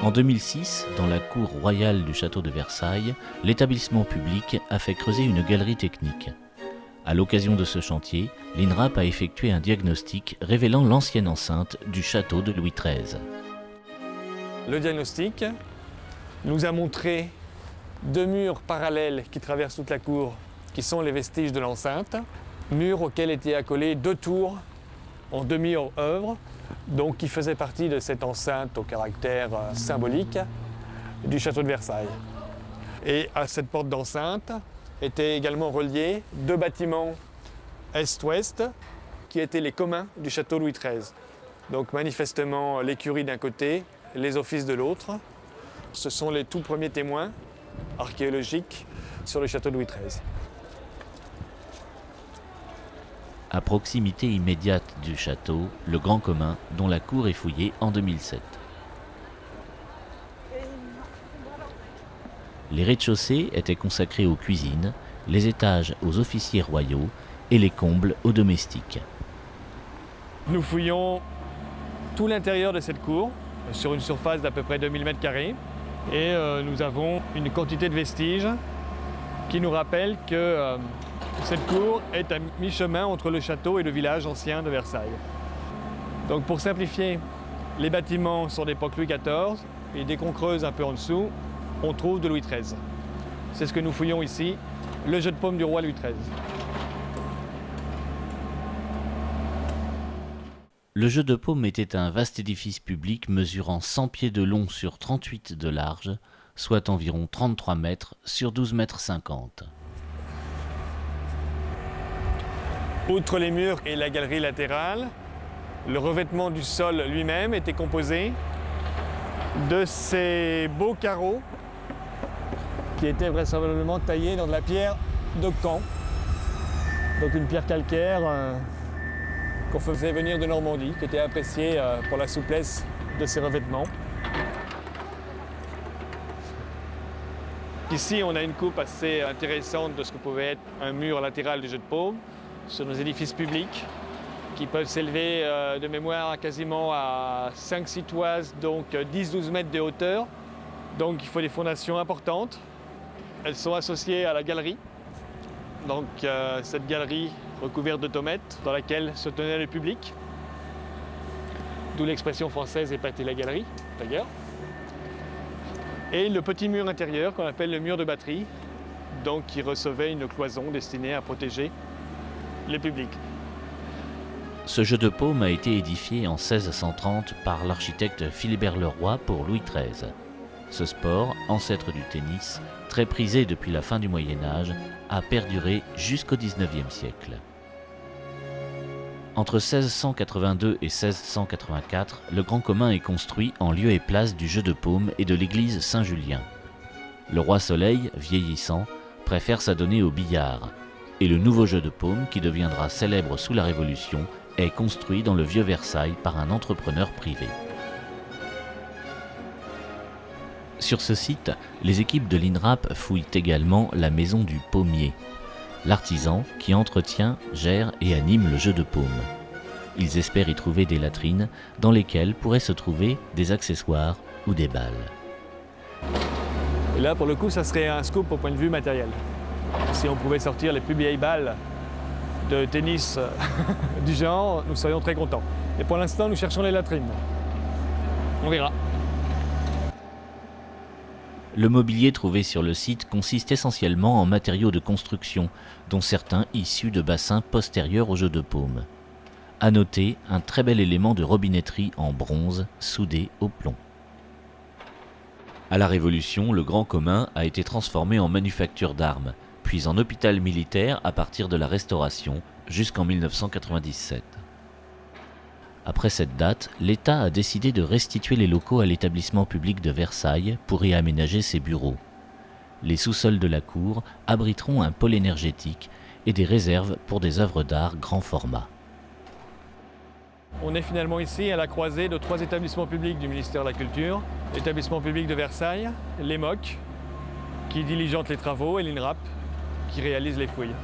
En 2006, dans la cour royale du château de Versailles, l'établissement public a fait creuser une galerie technique. À l'occasion de ce chantier, l'INRAP a effectué un diagnostic révélant l'ancienne enceinte du château de Louis XIII. Le diagnostic nous a montré 2 murs parallèles qui traversent toute la cour, qui sont les vestiges de l'enceinte, murs auxquels étaient accolées 2 tours en demi-œuvre, donc qui faisaient partie de cette enceinte au caractère symbolique du château de Versailles. Et à cette porte d'enceinte étaient également reliés 2 bâtiments est-ouest qui étaient les communs du château Louis XIII. Donc manifestement l'écurie d'un côté, les offices de l'autre. Ce sont les tout premiers témoins archéologiques sur le château Louis XIII. À proximité immédiate du château, le Grand Commun, dont la cour est fouillée en 2007. Les rez-de-chaussée étaient consacrés aux cuisines, les étages aux officiers royaux et les combles aux domestiques. Nous fouillons tout l'intérieur de cette cour, sur une surface d'à peu près 2000 m², et nous avons une quantité de vestiges qui nous rappellent que cette cour est à mi-chemin entre le château et le village ancien de Versailles. Donc pour simplifier, les bâtiments sont d'époque Louis XIV, et dès qu'on creuse un peu en dessous, on trouve de Louis XIII. C'est ce que nous fouillons ici, le jeu de paume du roi Louis XIII. Le jeu de paume était un vaste édifice public mesurant 100 pieds de long sur 38 de large, soit environ 33 mètres sur 12,50 mètres. Outre les murs et la galerie latérale, le revêtement du sol lui-même était composé de ces beaux carreaux qui étaient vraisemblablement taillés dans de la pierre de Caen. Donc une pierre calcaire qu'on faisait venir de Normandie, qui était appréciée pour la souplesse de ses revêtements. Ici, on a une coupe assez intéressante de ce que pouvait être un mur latéral du jeu de paume sur nos édifices publics qui peuvent s'élever de mémoire quasiment à 5-6 toises, donc 10-12 mètres de hauteur. Donc il faut des fondations importantes. Elles sont associées à la galerie. Donc cette galerie recouverte d'automètres dans laquelle se tenait le public. D'où l'expression française épater la galerie, d'ailleurs. Et le petit mur intérieur qu'on appelle le mur de batterie, donc qui recevait une cloison destinée à protéger le public. Ce jeu de paume a été édifié en 1630 par l'architecte Philibert Leroy pour Louis XIII. Ce sport, ancêtre du tennis, très prisé depuis la fin du Moyen-Âge, a perduré jusqu'au XIXe siècle. Entre 1682 et 1684, le Grand Commun est construit en lieu et place du jeu de paume et de l'église Saint-Julien. Le roi Soleil, vieillissant, préfère s'adonner au billard, et le nouveau jeu de paume, qui deviendra célèbre sous la Révolution, est construit dans le vieux Versailles par un entrepreneur privé. Sur ce site, les équipes de l'INRAP fouillent également la maison du pommier, l'artisan qui entretient, gère et anime le jeu de paume. Ils espèrent y trouver des latrines dans lesquelles pourraient se trouver des accessoires ou des balles. Et là, pour le coup, ça serait un scoop au point de vue matériel. Si on pouvait sortir les plus vieilles balles de tennis du genre, nous serions très contents. Et pour l'instant, nous cherchons les latrines. On verra. Le mobilier trouvé sur le site consiste essentiellement en matériaux de construction, dont certains issus de bassins postérieurs au jeu de paume. À noter, un très bel élément de robinetterie en bronze soudé au plomb. À la Révolution, le Grand Commun a été transformé en manufacture d'armes, puis en hôpital militaire à partir de la Restauration jusqu'en 1997. Après cette date, l'État a décidé de restituer les locaux à l'établissement public de Versailles pour y aménager ses bureaux. Les sous-sols de la cour abriteront un pôle énergétique et des réserves pour des œuvres d'art grand format. On est finalement ici à la croisée de 3 établissements publics du ministère de la Culture. L'établissement public de Versailles, l'EMOC, qui diligente les travaux, et l'INRAP, qui réalise les fouilles.